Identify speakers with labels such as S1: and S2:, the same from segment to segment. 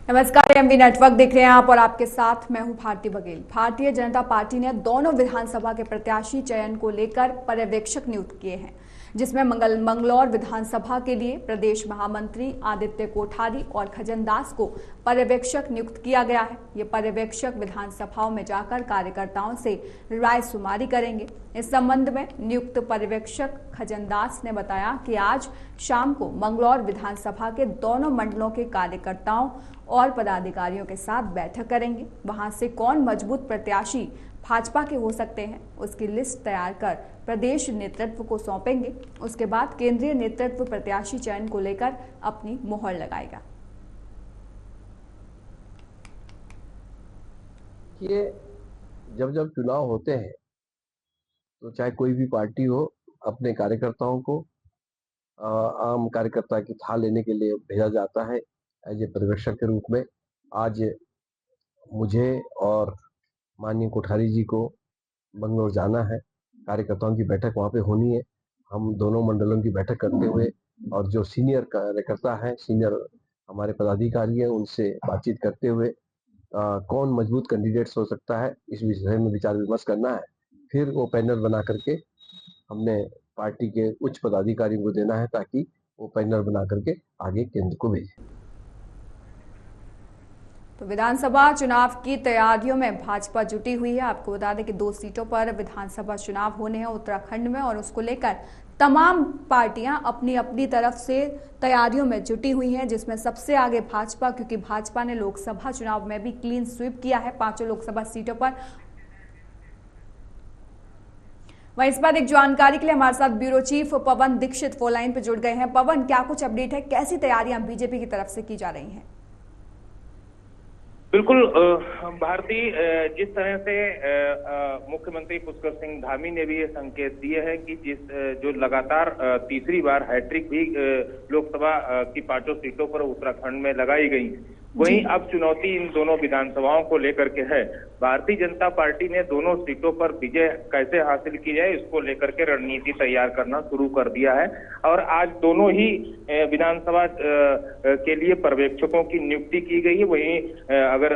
S1: नमस्कार, MV network देख रहे हैं आप और आपके साथ मैं हूं भारती बघेल। भारतीय जनता पार्टी ने दोनों विधानसभा के प्रत्याशी चयन को लेकर पर्यवेक्षक नियुक्त किए हैं, जिसमें मंगलौर विधानसभा के लिए प्रदेश महामंत्री आदित्य कोठारी और खजनदास को पर्यवेक्षक नियुक्त किया गया है। ये पर्यवेक्षक विधानसभाओं में जाकर कार्यकर्ताओं से राय शुमारी करेंगे। इस संबंध में नियुक्त पर्यवेक्षक खजनदास ने बताया कि आज शाम को मंगलौर विधानसभा के दोनों मंडलों के कार्यकर्ताओं और पदाधिकारियों के साथ बैठक करेंगे। वहां से कौन मजबूत प्रत्याशी भाजपा के हो सकते हैं, उसकी लिस्ट तैयार कर प्रदेश नेतृत्व को सौंपेंगे। उसके बाद केंद्रीय नेतृत्व प्रत्याशी चयन को लेकर अपनी मुहर लगाएगा।
S2: ये जब जब चुनाव होते हैं तो चाहे कोई भी पार्टी हो, अपने कार्यकर्ताओं को आम कार्यकर्ता की थाह लेने के लिए भेजा जाता है एज ए पर्यवेक्षक के रूप में। आज मुझे और माननीय कोठारी जी को बंगलौर जाना है, कार्यकर्ताओं की बैठक वहाँ पे होनी है। हम दोनों मंडलों की बैठक करते हुए और जो सीनियर कार्यकर्ता है, सीनियर हमारे पदाधिकारी हैं, उनसे बातचीत करते हुए कौन मजबूत कैंडिडेट्स हो सकता है इस विषय में विचार विमर्श करना है। फिर वो पैनल बना करके हमने पार्टी के उच्च पदाधिकारियों को देना है ताकि वो पैनल बना करके आगे केंद्र को भेजे।
S1: तो विधानसभा चुनाव की तैयारियों में भाजपा जुटी हुई है। आपको बता दें कि 2 सीटों पर विधानसभा चुनाव होने हैं उत्तराखंड में, और उसको लेकर तमाम पार्टियां अपनी अपनी तरफ से तैयारियों में जुटी हुई हैं, जिसमें सबसे आगे भाजपा, क्योंकि भाजपा ने लोकसभा चुनाव में भी क्लीन स्वीप किया है 5 लोकसभा सीटों पर। वहीं इस बार एक जानकारी के लिए हमारे साथ ब्यूरो चीफ पवन दीक्षित फोन लाइन पर जुड़ गए हैं। पवन, क्या कुछ अपडेट है, कैसी तैयारियां बीजेपी की तरफ से की जा रही हैं?
S3: बिल्कुल भारतीय, जिस तरह से मुख्यमंत्री पुष्कर सिंह धामी ने भी ये संकेत दिए हैं कि जो लगातार तीसरी बार हैट्रिक भी लोकसभा की 5 सीटों पर उत्तराखंड में लगाई गई, वहीं अब चुनौती इन दोनों विधानसभाओं को लेकर के है। भारतीय जनता पार्टी ने दोनों सीटों पर विजय कैसे हासिल की जाए, इसको लेकर के रणनीति तैयार करना शुरू कर दिया है। और आज दोनों ही विधानसभा के लिए पर्यवेक्षकों की नियुक्ति की गई है। वहीं अगर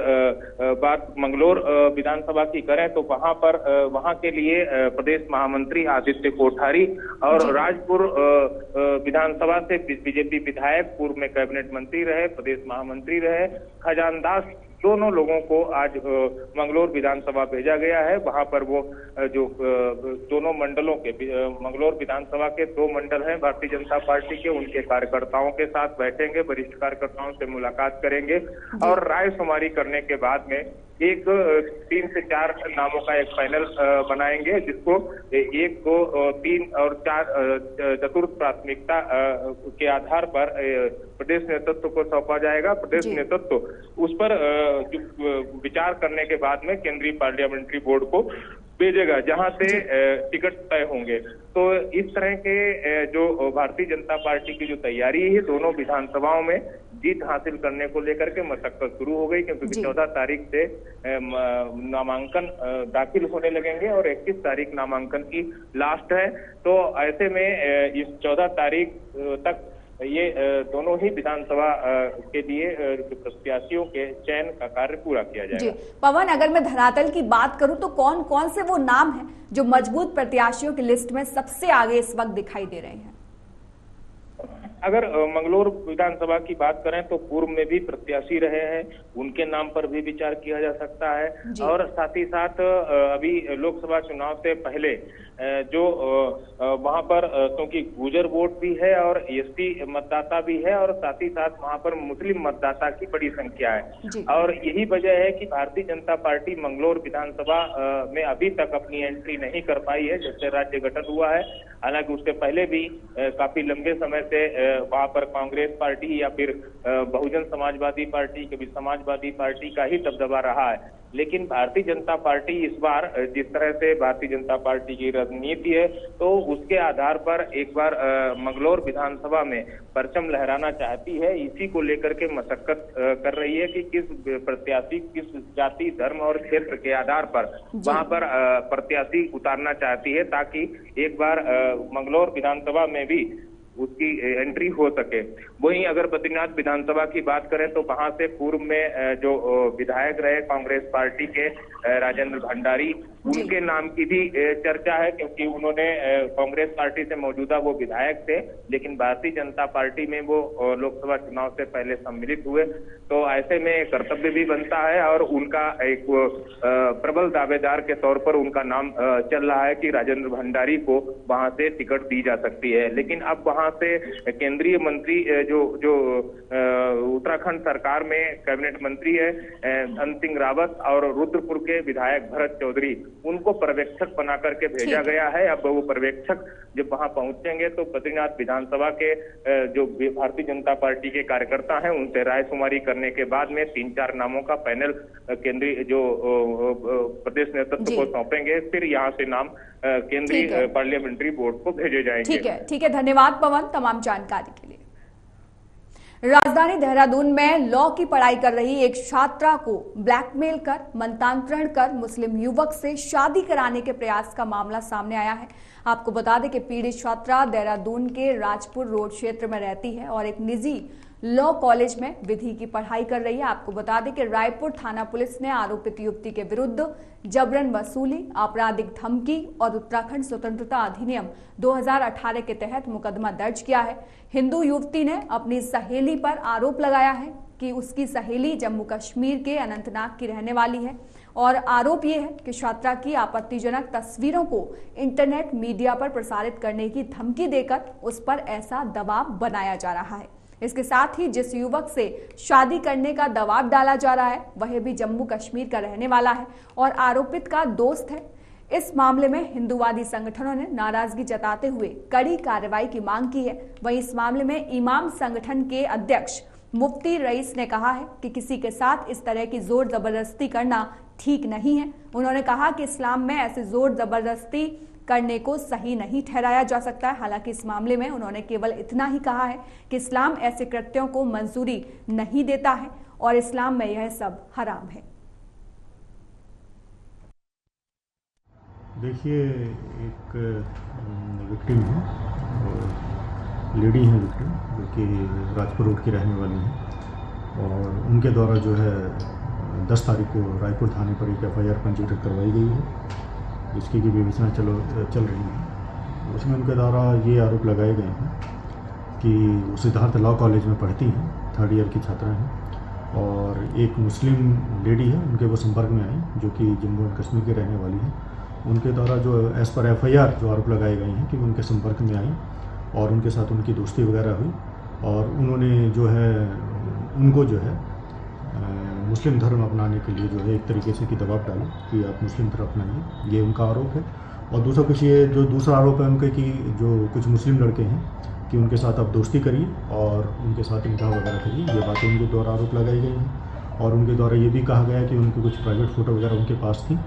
S3: बात मंगलौर विधानसभा की करें तो वहां के लिए प्रदेश महामंत्री आदित्य कोठारी और राजपुर विधानसभा से बीजेपी विधायक, पूर्व में कैबिनेट मंत्री रहे, प्रदेश महामंत्री रहे, खजानदास, दोनों लोगों को आज मंगलौर विधानसभा भेजा गया है। वहां पर वो जो दोनों मंडलों के मंगलौर विधानसभा के 2 मंडल हैं भारतीय जनता पार्टी के, उनके कार्यकर्ताओं के साथ बैठेंगे, वरिष्ठ कार्यकर्ताओं से मुलाकात करेंगे और राय शुमारी करने के बाद में 3 से 4 नामों का एक पैनल बनाएंगे, जिसको 1, 2, 3 और 4 चतुर्थ प्राथमिकता के आधार पर प्रदेश नेतृत्व को सौंपा जाएगा। प्रदेश नेतृत्व उस पर विचार करने के बाद में केंद्रीय पार्लियामेंट्री बोर्ड को भेजेगा, जहां से टिकट तय होंगे। तो इस तरह के जो भारतीय जनता पार्टी की जो तैयारी है, दोनों विधानसभाओं में जीत हासिल करने को लेकर के मशक्कत शुरू हो गई, क्योंकि 14 तारीख से नामांकन दाखिल होने लगेंगे और 21 तारीख नामांकन की लास्ट है। तो ऐसे में इस 14 तारीख तक ये दोनों ही विधानसभा के लिए प्रत्याशियों के चयन का कार्य पूरा किया जाएगा।
S1: जी पवन, अगर मैं धरातल की बात करूं तो कौन कौन से वो नाम हैं जो मजबूत प्रत्याशियों की लिस्ट में सबसे आगे इस वक्त दिखाई दे रहे हैं?
S3: अगर मंगलौर विधानसभा की बात करें तो पूर्व में भी प्रत्याशी रहे हैं, उनके नाम पर भी विचार किया जा सकता है। और साथ ही साथ अभी लोकसभा चुनाव से पहले जो वहां पर क्योंकि गुर्जर वोट भी है और एसटी मतदाता भी है, और साथ ही साथ वहां पर मुस्लिम मतदाता की बड़ी संख्या है। और यही वजह है कि भारतीय जनता पार्टी मंगलौर विधानसभा में अभी तक अपनी एंट्री नहीं कर पाई है, जैसे राज्य गठन हुआ है। हालांकि उससे पहले भी काफी लंबे समय से वहां पर कांग्रेस पार्टी या फिर बहुजन समाजवादी पार्टी, कभी समाजवादी पार्टी का ही दबदबा रहा है। लेकिन भारतीय जनता पार्टी इस बार जिस तरह से भारतीय जनता पार्टी की रणनीति है, तो उसके आधार पर एक बार मंगलौर विधानसभा में परचम लहराना चाहती है। इसी को लेकर के मशक्कत कर रही है कि किस प्रत्याशी किस जाति, धर्म और क्षेत्र के आधार पर वहां पर प्रत्याशी उतारना चाहती है, ताकि एक बार मंगलौर विधानसभा में भी उसकी एंट्री हो सके। वहीं अगर बद्रीनाथ विधानसभा की बात करें तो वहां से पूर्व में जो विधायक रहे कांग्रेस पार्टी के राजेंद्र भंडारी, उनके नाम की भी चर्चा है, क्योंकि उन्होंने कांग्रेस पार्टी से मौजूदा वो विधायक थे, लेकिन भारतीय जनता पार्टी में वो लोकसभा चुनाव से पहले सम्मिलित हुए। तो ऐसे में कर्तव्य भी बनता है और उनका एक प्रबल दावेदार के तौर पर उनका नाम चल रहा है कि राजेंद्र भंडारी को वहां से टिकट दी जा सकती है। लेकिन अब वहां से केंद्रीय मंत्री जो उत्तराखंड सरकार में कैबिनेट मंत्री है धन सिंह रावत और रुद्रपुर के विधायक भरत चौधरी, उनको पर्यवेक्षक बना करके भेजा गया है। अब वो पर्यवेक्षक जब वहां पहुंचेंगे तो बद्रीनाथ विधानसभा के जो भारतीय जनता पार्टी के कार्यकर्ता हैं उनसे रायशुमारी करने के बाद में 3-4 नामों का पैनल केंद्रीय जो प्रदेश नेतृत्व को सौंपेंगे, फिर यहाँ से नाम केंद्रीय पार्लियामेंट्री बोर्ड को भेजे जाएंगे।
S1: ठीक है, धन्यवाद पवन तमाम जानकारी के लिए। राजधानी देहरादून में लॉ की पढ़ाई कर रही एक छात्रा को ब्लैकमेल कर मनतांत्रण कर मुस्लिम युवक से शादी कराने के प्रयास का मामला सामने आया है। आपको बता दें कि पीड़ित छात्रा देहरादून के राजपुर रोड क्षेत्र में रहती है और एक निजी लॉ कॉलेज में विधि की पढ़ाई कर रही है। आपको बता दें कि रायपुर थाना पुलिस ने आरोपित युवती के विरुद्ध जबरन वसूली, आपराधिक धमकी और उत्तराखंड स्वतंत्रता अधिनियम 2018 के तहत मुकदमा दर्ज किया है। हिंदू युवती ने अपनी सहेली पर आरोप लगाया है कि उसकी सहेली जम्मू कश्मीर के अनंतनाग की रहने वाली है और आरोप ये है कि छात्रा की आपत्तिजनक तस्वीरों को इंटरनेट मीडिया पर प्रसारित करने की धमकी देकर उस पर ऐसा दबाव बनाया जा रहा है। इसके साथ ही जिस युवक से शादी करने का दबाव डाला जा रहा है वह भी जम्मू कश्मीर का रहने वाला है और आरोपित का दोस्त है। इस मामले में हिंदूवादी संगठनों ने नाराजगी जताते हुए कड़ी कार्रवाई की मांग की है। वहीं इस मामले में इमाम संगठन के अध्यक्ष मुफ्ती रईस ने कहा है कि किसी के साथ इस तरह की जोर जबरदस्ती करना ठीक नहीं है। उन्होंने कहा कि इस्लाम में ऐसे जोर जबरदस्ती करने को सही नहीं ठहराया जा सकता है। हालांकि इस मामले में उन्होंने केवल इतना ही कहा है कि इस्लाम ऐसे कृत्यों को मंजूरी नहीं देता है और इस्लाम में यह सब हराम है।
S4: देखिए, एक विक्टिम है और लेडी है विक्टिम, जो कि राजपुर रोड की रहने वाली है और उनके द्वारा जो है 10 तारीख को रायपुर थाने पर एक FIR पंजीकृत करवाई गई है, जिसकी की विवेचना चल रही है। उसमें उनके द्वारा ये आरोप लगाए गए हैं कि वो सिद्धार्थ लॉ कॉलेज में पढ़ती हैं, 3rd ईयर की छात्रा हैं और एक मुस्लिम लेडी है उनके वो संपर्क में आई जो कि जम्मू एंड कश्मीर की रहने वाली है। उनके द्वारा जो एज़ पर FIR जो आरोप लगाए गए हैं कि उनके संपर्क में आई और उनके साथ उनकी दोस्ती वगैरह हुई और उन्होंने जो है उनको जो है मुस्लिम धर्म अपनाने के लिए जो है एक तरीके से की दबाव डाला कि आप मुस्लिम धर्म अपनाइए, ये उनका आरोप है। और दूसरा आरोप है उनके कि जो कुछ मुस्लिम लड़के हैं कि उनके साथ आप दोस्ती करिए और उनके साथ निकाह वगैरह करिए, ये बातें उनके द्वारा आरोप लगाई गई हैं। और उनके द्वारा ये भी कहा गया कि उनकी कुछ प्राइवेट फ़ोटो वगैरह उनके पास थी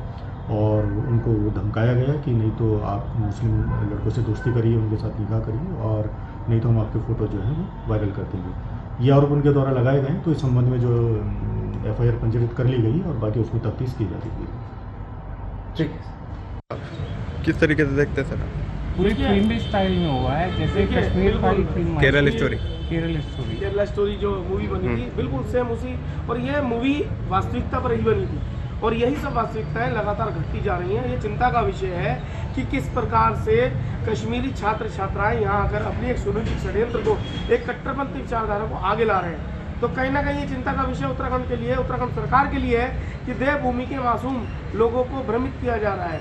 S4: और उनको धमकाया गया कि नहीं तो आप मुस्लिम लड़कों से दोस्ती करिए, उनके साथ निकाह करिए और नहीं तो हम आपके फ़ोटो जो है वो वायरल कर देंगे। ये आरोप उनके द्वारा लगाए गए। तो इस संबंध में जो FIR पंजीकृत कर ली गई और बाकी उसमें तफ्तीश की जा रही है।
S2: ठीक है,
S5: किस तरीके से देखते हैं सर?
S6: पूरी फिल्मी स्टाइल में हुआ है, जैसे कश्मीर वाली फिल्म
S5: केरल स्टोरी
S6: जो मूवी बनी थी बिल्कुल सेम उसी, और ये मूवी वास्तविकता पर ही बनी थी और यही सब वास्तविकताएं लगातार घटती जा रही हैं। ये चिंता का विषय है कि किस प्रकार से कश्मीरी छात्र छात्राएं यहाँ आकर अपनी एक सुनिश्चित षड्यंत्र को, एक कट्टरपंथी विचारधारा को आगे ला रहे हैं। तो कहीं ना कहीं ये चिंता का विषय उत्तराखंड के लिए, उत्तराखंड सरकार के लिए है कि देवभूमि के मासूम लोगों को भ्रमित किया जा रहा है।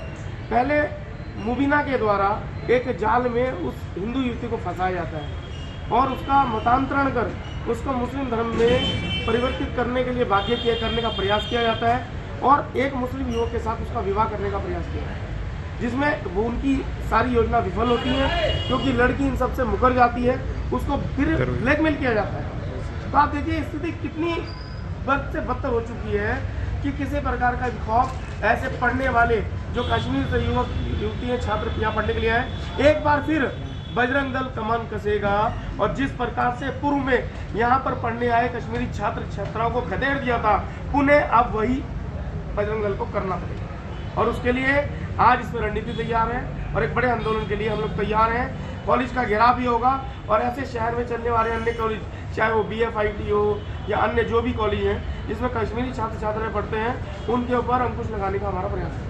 S6: पहले मुबीना के द्वारा एक जाल में उस हिंदू युवती को फंसाया जाता है और उसका मतांतरण कर उसको मुस्लिम धर्म में परिवर्तित करने के लिए बाध्य करने का प्रयास किया जाता है और एक मुस्लिम युवक के साथ उसका विवाह करने का प्रयास किया है, जिसमें वो उनकी सारी योजना विफल होती है क्योंकि लड़की इन सबसे मुकर जाती है, उसको फिर ब्लैकमेल किया जाता है। तो आप देखिए स्थिति कितनी बद से बदतर हो चुकी है कि किसी प्रकार का खौफ ऐसे पढ़ने वाले जो कश्मीर से युवक युवतियाँ छात्र यहाँ पढ़ने के लिए आए, एक बार फिर बजरंग दल कमान कसेगा और जिस प्रकार से पूर्व में यहाँ पर पढ़ने आए कश्मीरी छात्र छात्राओं को खदेड़ दिया था, पुनः अब वही बजरंग दल को करना पड़ेगा और उसके लिए आज इसमें रणनीति तैयार है। और एक बड़े आंदोलन के लिए हम लोग तैयार हैं। कॉलेज का घेराव भी होगा और ऐसे शहर में चलने वाले अन्य कॉलेज, चाहे वो BFIT हो या अन्य जो भी कॉलेज हैं जिसमें कश्मीरी छात्र छात्राएं पढ़ते हैं, उनके ऊपर अंकुश लगाने का हमारा प्रयास है।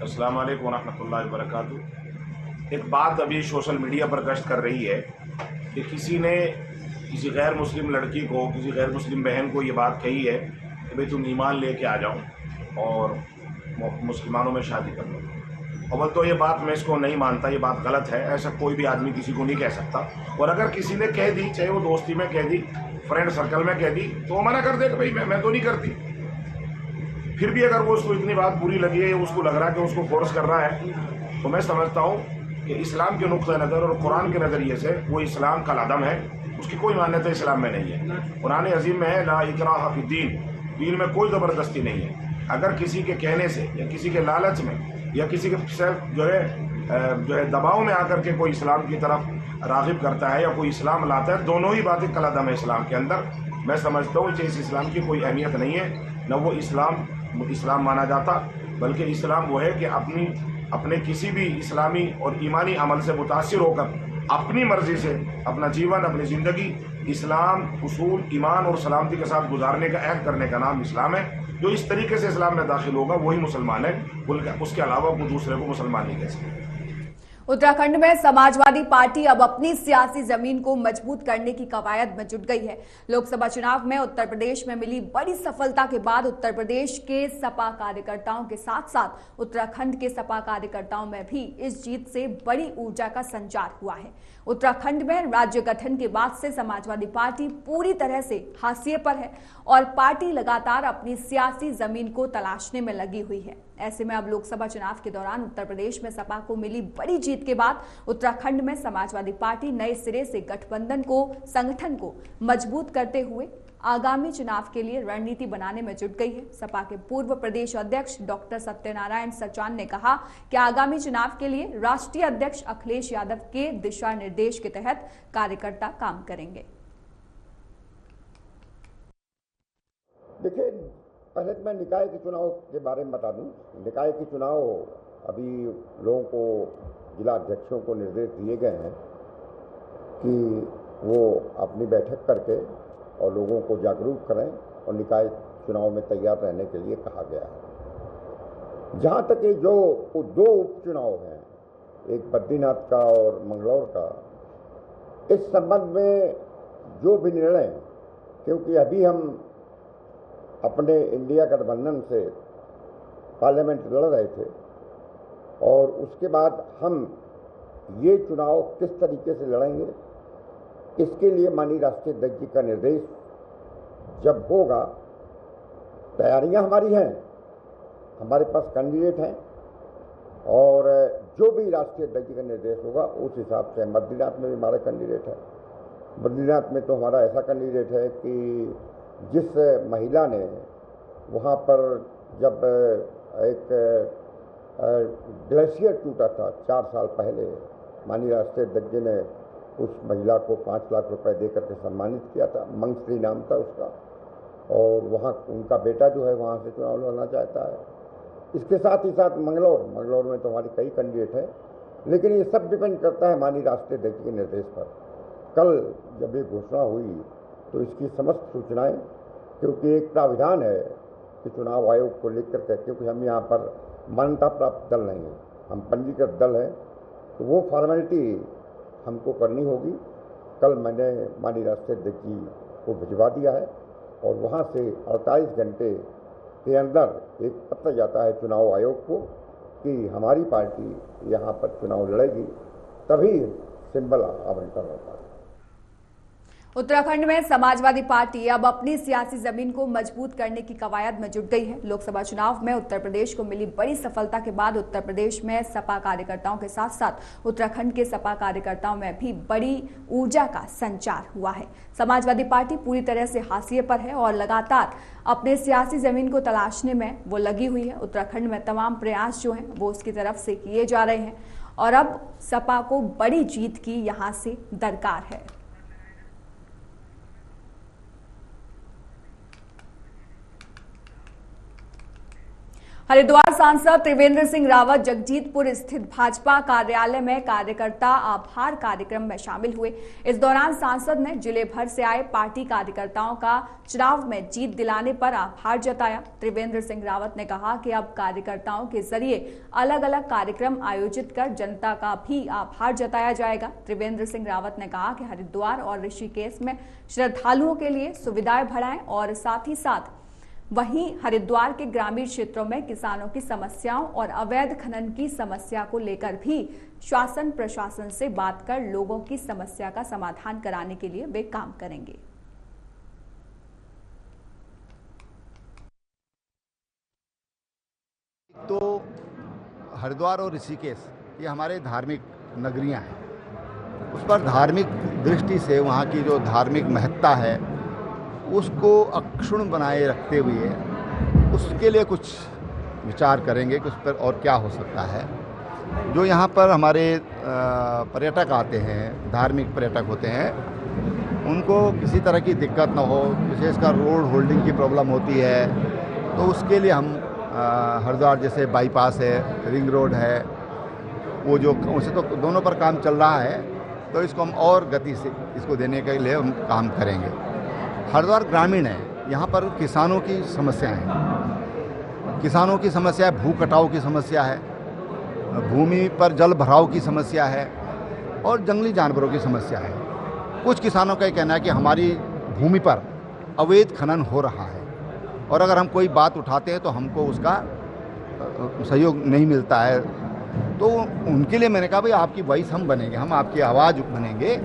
S7: अस्सलाम वालेकुम रहमतुल्लाहि व बरकातुहू। एक बात अभी सोशल मीडिया पर गश्त कर रही है कि किसी ने किसी गैर मुस्लिम लड़की को, किसी गैर मुस्लिम बहन को ये बात कही है कि भाई तुम ईमान लेके आ जाओ और मुसलमानों में शादी कर लो। अव्वल तो ये बात मैं इसको नहीं मानता, ये बात गलत है। ऐसा कोई भी आदमी किसी को नहीं कह सकता। और अगर किसी ने कह दी, चाहे वो दोस्ती में कह दी, फ्रेंड सर्कल में कह दी, तो मना कर दे कि भाई मैं तो नहीं करती। फिर भी अगर वो उसको इतनी बात बुरी लगी है, उसको लग रहा है कि उसको फोर्स कर रहा है, तो मैं समझता हूँ कि इस्लाम के नुक्ते नज़र और कुरान के नज़रिए से वो इस्लाम का लादम है, उसकी कोई मान्यता इस्लाम में नहीं है। कुरान अजीम में है ला इकराह फिद्दीन, दीन में कोई ज़बरदस्ती नहीं है। अगर किसी के कहने से या किसी के लालच में या किसी के जो है दबाव में आकर के कोई इस्लाम की तरफ राग़िब करता है या कोई इस्लाम लाता है, दोनों ही बातें कलादम है इस्लाम के अंदर। मैं समझता हूँ कि इस इस्लाम की कोई अहमियत नहीं है, न वो इस्लाम माना जाता, बल्कि इस्लाम वो है कि अपने किसी भी इस्लामी और ईमानी अमल से मुतासिर होकर अपनी मर्जी से अपना जीवन, अपनी ज़िंदगी इस्लाम, उसूल, ईमान और सलामती के साथ गुजारने का अहद करने का नाम इस्लाम है। जो इस तरीके से इस्लाम में दाखिल होगा वही मुसलमान है, उसके अलावा वो दूसरे को मुसलमान नहीं कह सकते।
S1: उत्तराखंड में समाजवादी पार्टी अब अपनी सियासी जमीन को मजबूत करने की कवायद में जुट गई है। लोकसभा चुनाव में उत्तर प्रदेश में मिली बड़ी सफलता के बाद उत्तर प्रदेश के सपा कार्यकर्ताओं के साथ साथ उत्तराखंड के सपा कार्यकर्ताओं में भी इस जीत से बड़ी ऊर्जा का संचार हुआ है। उत्तराखंड में राज्य गठन के बाद से समाजवादी पार्टी पूरी तरह से हाशिए पर है और पार्टी लगातार अपनी सियासी जमीन को तलाशने में लगी हुई है। ऐसे में अब लोकसभा चुनाव के दौरान उत्तर प्रदेश में सपा को मिली बड़ी जीत के बाद उत्तराखंड में समाजवादी पार्टी नए सिरे से संगठन को मजबूत करते हुए आगामी चुनाव के लिए रणनीति बनाने में जुट गई है। सपा के पूर्व प्रदेश अध्यक्ष डॉक्टर सत्यनारायण सचान ने कहा कि आगामी चुनाव के लिए राष्ट्रीय अध्यक्ष अखिलेश यादव के दिशा निर्देश के तहत कार्यकर्ता काम करेंगे।
S8: देखिए, पहले मैं निकाय के चुनाव के बारे में बता दूं। निकाय के चुनाव अभी लोगों को, जिला अध्यक्षों को निर्देश दिए गए हैं कि वो अपनी बैठक करके और लोगों को जागरूक करें और निकाय चुनाव में तैयार रहने के लिए कहा गया है। जहाँ तक ये जो दो उपचुनाव हैं, एक बद्रीनाथ का और मंगलौर का, इस संबंध में जो भी निर्णय, क्योंकि अभी हम अपने इंडिया गठबंधन से पार्लियामेंट लड़ रहे थे और उसके बाद हम ये चुनाव किस तरीके से लड़ेंगे, इसके लिए माननीय राष्ट्रीय अध्यक्ष जी का निर्देश जब होगा, तैयारियां हमारी हैं, हमारे पास कैंडिडेट हैं और जो भी राष्ट्रीय अध्यक्ष जी का निर्देश होगा उस हिसाब से। बद्रीनाथ में भी हमारा कैंडिडेट है। बद्रीनाथ में तो हमारा ऐसा कैंडिडेट है कि जिस महिला ने वहाँ पर जब एक ग्लेशियर टूटा था 4 साल पहले, माननीय राष्ट्रीय अध्यक्ष जी ने उस महिला को 5 लाख रुपए दे करके सम्मानित किया था। मंगश्री नाम था उसका, और वहाँ उनका बेटा जो है वहाँ से चुनाव लड़ना चाहता है। इसके साथ ही साथ मंगलौर में तो हमारे कई कैंडिडेट हैं, लेकिन ये सब डिपेंड करता है माननीय राष्ट्रीय अध्यक्ष के निर्देश पर। कल जब ये घोषणा हुई तो इसकी समस्त सूचनाएं, क्योंकि एक प्राविधान है कि चुनाव आयोग को लेकर के, क्योंकि हम यहाँ पर मान्यता प्राप्त दल नहीं हैं, हम पंजीकृत दल हैं, तो वो फॉर्मेलिटी हमको करनी होगी। कल मैंने माननीय राष्ट्रीय अध्यक्ष जी को भिजवा दिया है और वहाँ से 48 घंटे के अंदर एक पत्र जाता है चुनाव आयोग को कि हमारी पार्टी यहाँ पर चुनाव लड़ेगी, तभी सिंबल आवंटन होता है।
S1: उत्तराखंड में समाजवादी पार्टी अब अपनी सियासी जमीन को मजबूत करने की कवायद में जुट गई है। लोकसभा चुनाव में उत्तर प्रदेश को मिली बड़ी सफलता के बाद उत्तर प्रदेश में सपा कार्यकर्ताओं के साथ साथ उत्तराखंड के सपा कार्यकर्ताओं में भी बड़ी ऊर्जा का संचार हुआ है। समाजवादी पार्टी पूरी तरह से हाशिए पर है और लगातार अपने सियासी जमीन को तलाशने में वो लगी हुई है। उत्तराखंड में तमाम प्रयास जो हैं वो उसकी तरफ से किए जा रहे हैं और अब सपा को बड़ी जीत की यहाँ से दरकार है। हरिद्वार सांसद त्रिवेंद्र सिंह रावत जगजीतपुर स्थित भाजपा कार्यालय में कार्यकर्ता आभार कार्यक्रम में शामिल हुए। इस दौरान सांसद ने जिले भर से आए पार्टी कार्यकर्ताओं का चुनाव में जीत दिलाने पर आभार जताया। त्रिवेंद्र सिंह रावत ने कहा कि अब कार्यकर्ताओं के जरिए अलग अलग कार्यक्रम आयोजित कर जनता का भी आभार जताया जाएगा। त्रिवेंद्र सिंह रावत ने कहा कि हरिद्वार और ऋषिकेश में श्रद्धालुओं के लिए सुविधाएं बढ़ाएं और साथ ही साथ वहीं हरिद्वार के ग्रामीण क्षेत्रों में किसानों की समस्याओं और अवैध खनन की समस्या को लेकर भी शासन प्रशासन से बात कर लोगों की समस्या का समाधान कराने के लिए वे काम करेंगे।
S9: तो हरिद्वार और ऋषिकेश ये हमारे धार्मिक नगरियां हैं, उस पर धार्मिक दृष्टि से वहाँ की जो धार्मिक महत्ता है उसको अक्षुण्ण बनाए रखते हुए उसके लिए कुछ विचार करेंगे कि उस पर और क्या हो सकता है। जो यहाँ पर हमारे पर्यटक आते हैं, धार्मिक पर्यटक होते हैं, उनको किसी तरह की दिक्कत ना हो, विशेषकर रोड होल्डिंग की प्रॉब्लम होती है, तो उसके लिए हम हरिद्वार जैसे बाईपास है, रिंग रोड है, वो जो उसे तो दोनों पर काम चल रहा है, तो इसको हम और गति से इसको देने के लिए हम काम करेंगे। हरिद्वार ग्रामीण है, यहाँ पर किसानों की समस्याएं हैं, किसानों की समस्या है, भू कटाव की समस्या है, भूमि पर जल भराव की समस्या है और जंगली जानवरों की समस्या है। कुछ किसानों का ये कहना है कि हमारी भूमि पर अवैध खनन हो रहा है और अगर हम कोई बात उठाते हैं तो हमको उसका सहयोग नहीं मिलता है, तो उनके लिए मैंने कहा भाई आपकी वॉइस हम बनेंगे, हम आपकी आवाज़ बनेंगे।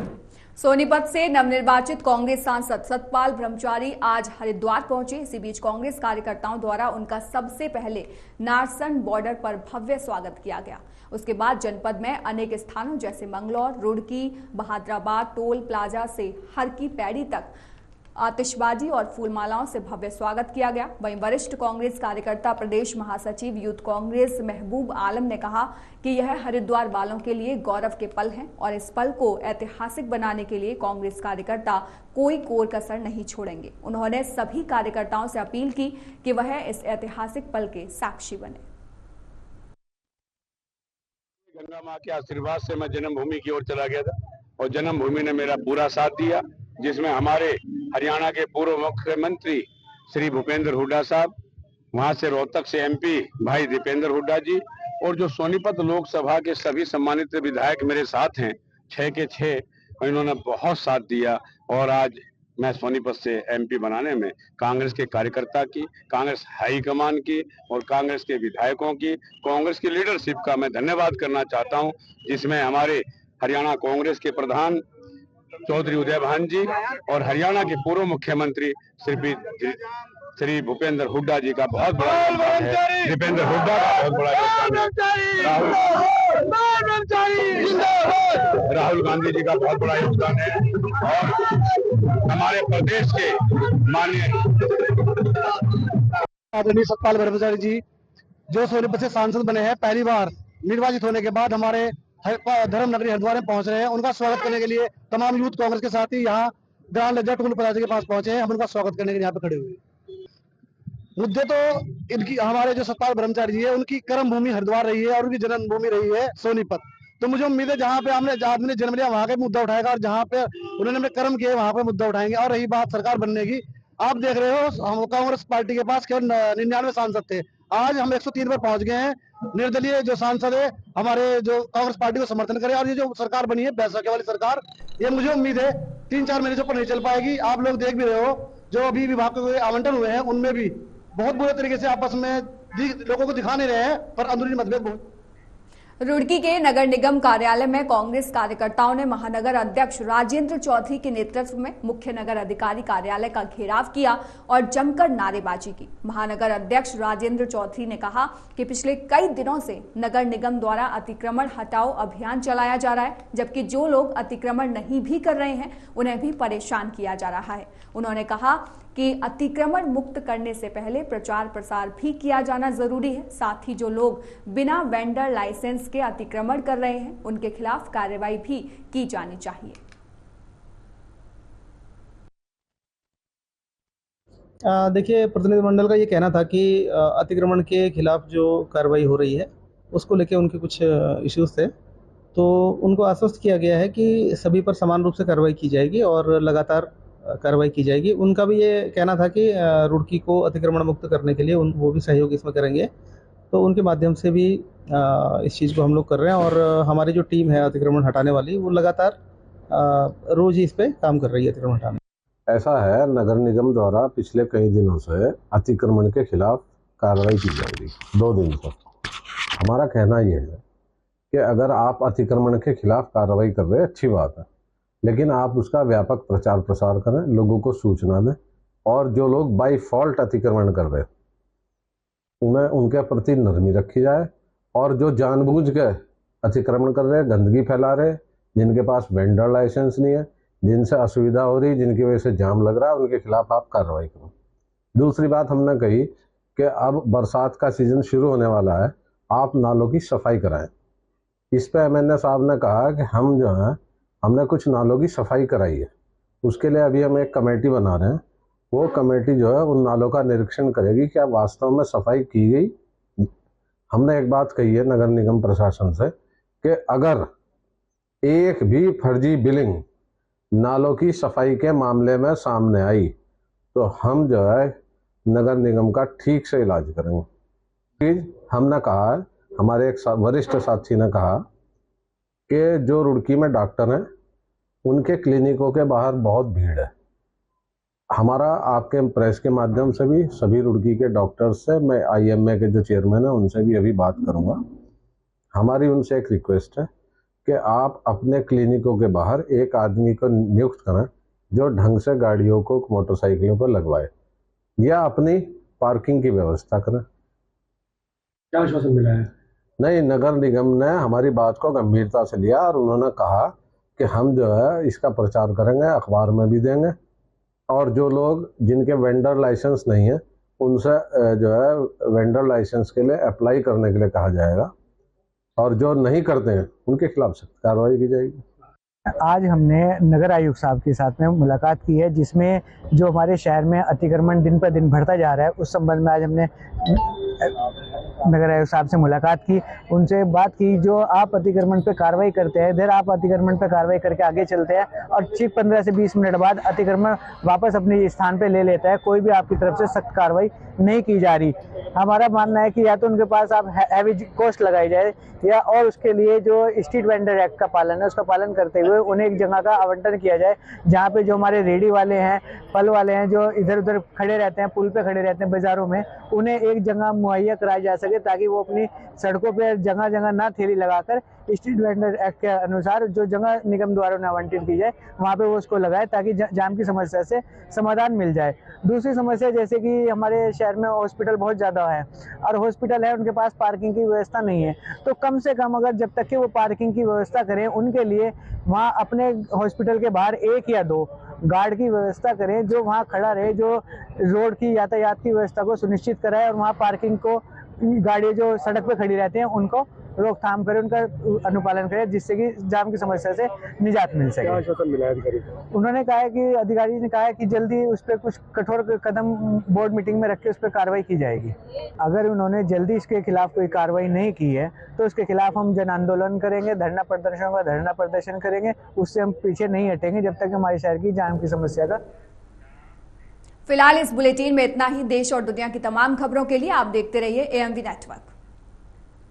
S1: सोनीपत से नवनिर्वाचित कांग्रेस सांसद सतपाल ब्रह्मचारी आज हरिद्वार पहुंचे। इसी बीच कांग्रेस कार्यकर्ताओं द्वारा उनका सबसे पहले नारसन बॉर्डर पर भव्य स्वागत किया गया। उसके बाद जनपद में अनेक स्थानों जैसे मंगलौर, रुड़की, बहादुराबाद, टोल प्लाजा से हर की पैड़ी तक आतिशबाजी और फूलमालाओं से भव्य स्वागत किया गया। वहीं वरिष्ठ कांग्रेस कार्यकर्ता प्रदेश महासचिव यूथ कांग्रेस महबूब आलम ने कहा कि यह हरिद्वार वालों के लिए गौरव के पल हैं और इस पल को ऐतिहासिक बनाने के लिए कांग्रेस कार्यकर्ता कोई कोर कसर नहीं छोड़ेंगे। उन्होंने सभी कार्यकर्ताओं से अपील की कि वह इस ऐतिहासिक पल के साक्षी बने।
S10: गंगा माँ के आशीर्वाद से मैं जन्मभूमि की ओर चला गया था और जन्मभूमि ने मेरा पूरा साथ दिया, जिसमें हमारे हरियाणा के पूर्व मुख्यमंत्री श्री भूपेंद्र हुड्डा साहब, वहां से रोहतक से एमपी भाई दीपेंद्र हुड्डा जी और जो सोनीपत लोकसभा के सभी सम्मानित विधायक मेरे साथ हैं, 6 के 6, इन्होंने बहुत साथ दिया। और आज मैं सोनीपत से एमपी बनाने में कांग्रेस के कार्यकर्ता की, कांग्रेस हाईकमान की और कांग्रेस के विधायकों की, कांग्रेस की लीडरशिप का मैं धन्यवाद करना चाहता हूं, जिसमें हमारे हरियाणा कांग्रेस के प्रधान चौधरी उदय भान जी और हरियाणा के पूर्व मुख्यमंत्री श्री भूपेंद्र हुड्डा जी का बहुत बड़ा योगदान है। दीपेंद्र हुड्डा का बहुत बड़ा योगदान है। राहुल गांधी जी का बहुत बड़ा योगदान है और हमारे प्रदेश के माननीय
S11: आदरणीय सतपाल ब्रह्मचारी जी जो सोनीपत से सांसद बने हैं, पहली बार निर्वाचित होने के बाद हमारे धर्म नगरी हरिद्वार में पहुंच रहे हैं। उनका स्वागत करने के लिए तमाम यूथ कांग्रेस के साथी यहाँ ग्राम लज्जा टोल प्लाजा के पास पहुंचे हैं। हम उनका स्वागत करने के लिए यहाँ पे खड़े हुए। मुद्दे तो इनकी, हमारे जो सतपाल ब्रह्मचारी जी है उनकी कर्म भूमि हरिद्वार रही है और उनकी जन्मभूमि रही है सोनीपत। तो मुझे उम्मीद है जहाँ पे आदमी ने जन्म लिया वहाँ का मुद्दा उठाएगा और जहाँ पे उन्होंने अपने कर्म किए वहाँ पे मुद्दा उठाएंगे। और रही बात सरकार बनने की, आप देख रहे हो हम कांग्रेस पार्टी के पास केवल 99 सांसद थे, आज हम 103 पर पहुंच गए हैं। निर्दलीय जो सांसद है हमारे जो कांग्रेस पार्टी को समर्थन करे और ये जो सरकार बनी है बैसाखी वाली सरकार, ये मुझे उम्मीद है 3-4 महीने से ऊपर नहीं चल पाएगी। आप लोग देख भी रहे हो जो अभी विभाग के आवंटन हुए हैं उनमें भी बहुत बुरे तरीके से आपस में लोगों को दिखा नहीं रहे हैं, पर अंदरूनी मतभेद बहुत।
S1: रुड़की के नगर निगम कार्यालय में कांग्रेस कार्यकर्ताओं ने महानगर अध्यक्ष राजेंद्र चौधरी के नेतृत्व में मुख्य नगर अधिकारी कार्यालय का घेराव किया और जमकर नारेबाजी की। महानगर अध्यक्ष राजेंद्र चौधरी ने कहा कि पिछले कई दिनों से नगर निगम द्वारा अतिक्रमण हटाओ अभियान चलाया जा रहा है, जबकि जो लोग अतिक्रमण नहीं भी कर रहे हैं उन्हें भी परेशान किया जा रहा है। उन्होंने कहा कि अतिक्रमण मुक्त करने से पहले प्रचार प्रसार भी किया जाना जरूरी है। साथ ही जो लोग बिना वेंडर लाइसेंस के अतिक्रमण कर रहे हैं उनके खिलाफ कार्रवाई भी की जानी चाहिए।
S12: देखिए, प्रतिनिधिमंडल का ये कहना था कि अतिक्रमण के खिलाफ जो कार्रवाई हो रही है उसको लेके उनके कुछ इश्यूज थे, तो उनको आश्वस्त किया गया है कि सभी पर समान रूप से कार्रवाई की जाएगी और लगातार कार्रवाई की जाएगी। उनका भी ये कहना था कि रुड़की को अतिक्रमण मुक्त करने के लिए वो भी सहयोग इसमें करेंगे, तो उनके माध्यम से भी इस चीज़ को हम लोग कर रहे हैं और हमारी जो टीम है अतिक्रमण हटाने वाली, वो लगातार रोज ही इस पे काम कर रही है अतिक्रमण हटाने।
S13: ऐसा है, नगर निगम द्वारा पिछले कई दिनों से अतिक्रमण के खिलाफ कार्रवाई की जा रही है, 2 दिन तक। हमारा कहना यह है कि अगर आप अतिक्रमण के खिलाफ कार्रवाई कर रहे हैं, अच्छी बात है, लेकिन आप उसका व्यापक प्रचार प्रसार करें, लोगों को सूचना दें, और जो लोग बाय फॉल्ट अतिक्रमण कर रहे हैं उन्हें उनके प्रति नरमी रखी जाए, और जो जानबूझ के अतिक्रमण कर रहे हैं, गंदगी फैला रहे हैं, जिनके पास वेंडर लाइसेंस नहीं है, जिनसे असुविधा हो रही, जिनकी वजह से जाम लग रहा है, उनके खिलाफ आप कार्रवाई करो। दूसरी बात हमने कही कि अब बरसात का सीज़न शुरू होने वाला है, आप नालों की सफाई कराएं। इस पे एमएनए साहब ने कहा कि हम जो है हमने कुछ नालों की सफाई कराई है, उसके लिए अभी हम एक कमेटी बना रहे हैं। वो कमेटी जो है उन नालों का निरीक्षण करेगी क्या वास्तव में सफाई की गई। हमने एक बात कही है नगर निगम प्रशासन से कि अगर एक भी फर्जी बिलिंग नालों की सफाई के मामले में सामने आई तो हम जो है नगर निगम का ठीक से इलाज करेंगे। हमने कहा है, हमारे एक वरिष्ठ साथी ने कहा कि जो रुड़की में डॉक्टर हैं उनके क्लिनिकों के बाहर बहुत भीड़ है। हमारा आपके प्रेस के माध्यम से भी सभी रुड़की के डॉक्टर्स से, मैं आईएमए के जो चेयरमैन हैं उनसे भी अभी बात करूंगा। हमारी उनसे एक रिक्वेस्ट है कि आप अपने क्लिनिकों के बाहर एक आदमी को नियुक्त करें जो ढंग से गाड़ियों को, मोटरसाइकिलों को लगवाए, या अपनी पार्किंग की व्यवस्था करें।
S11: क्या आश्वासन मिला है?
S13: नहीं, नगर निगम ने हमारी बात को गंभीरता से लिया और उन्होंने कहा कि हम जो है इसका प्रचार करेंगे, अखबार में भी देंगे, और जो लोग जिनके वेंडर लाइसेंस नहीं है उनसे जो है वेंडर लाइसेंस के लिए अप्लाई करने के लिए कहा जाएगा, और जो नहीं करते हैं उनके खिलाफ सख्त कार्रवाई की जाएगी।
S14: आज हमने नगर आयुक्त साहब के साथ में मुलाकात की है, जिसमें जो हमारे शहर में अतिक्रमण दिन पर दिन बढ़ता जा रहा है उस संबंध में आज हमने नगर आयुक्त साहब से मुलाकात की, उनसे बात की जो आप अतिक्रमण पे कार्रवाई करते हैं, इधर आप अतिक्रमण पे कार्रवाई करके आगे चलते हैं और ठीक 15 से 20 मिनट बाद अतिक्रमण वापस अपने स्थान पे ले लेता है, कोई भी आपकी तरफ से सख्त कार्रवाई नहीं की जा रही। हमारा मानना है कि या तो उनके पास आप हैवी कॉस्ट लगाई जाए, या और उसके लिए जो स्ट्रीट वेंडर एक्ट का पालन है उसका पालन करते हुए उन्हें एक जगह का आवंटन किया जाए, जहाँ पे जो हमारे रेडी वाले हैं, फल वाले हैं, जो इधर उधर खड़े रहते हैं, पुल पे खड़े रहते हैं बाजारों में, उन्हें एक जगह मुहैया कराई जा सके ताकि वो अपनी सड़कों पे जगह जगह ना ठेली लगाकर स्ट्रीट वेंडर एक्ट के अनुसार जो जगह निगम द्वारा उन्हें आवंटित की जाए वहाँ पे वो उसको लगाए, ताकि जाम की समस्या से समाधान मिल जाए। दूसरी समस्या जैसे कि हमारे शहर में हॉस्पिटल बहुत ज़्यादा है और हॉस्पिटल है, उनके पास पार्किंग की व्यवस्था नहीं है, तो कम से कम अगर जब तक कि वो पार्किंग की व्यवस्था करें, उनके लिए वहाँ अपने हॉस्पिटल के बाहर 1 या 2 गार्ड की व्यवस्था करें जो वहाँ खड़ा रहे, जो रोड की यातायात की व्यवस्था को सुनिश्चित कराए और वहाँ पार्किंग को गाड़ी जो सड़क पे खड़ी रहती हैं उनको रोकथाम करे, उनका अनुपालन करे, जिससे कि जाम की समस्या से निजात मिल सके।
S11: आश्वासन मिला है अधिकारी को?
S14: उन्होंने कहा है कि अधिकारी ने कहा है कि जल्दी उस पर कुछ कठोर कदम बोर्ड मीटिंग में रख के उस पर कार्रवाई की जाएगी। अगर उन्होंने जल्दी इसके खिलाफ कोई कार्रवाई नहीं की है तो उसके खिलाफ हम जन आंदोलन करेंगे, धरना प्रदर्शन करेंगे, उससे हम पीछे नहीं हटेंगे जब तक हमारे शहर की जाम की समस्या का।
S1: फिलहाल इस बुलेटिन में इतना ही। देश और दुनिया की तमाम खबरों के लिए आप देखते रहिए AMV नेटवर्क।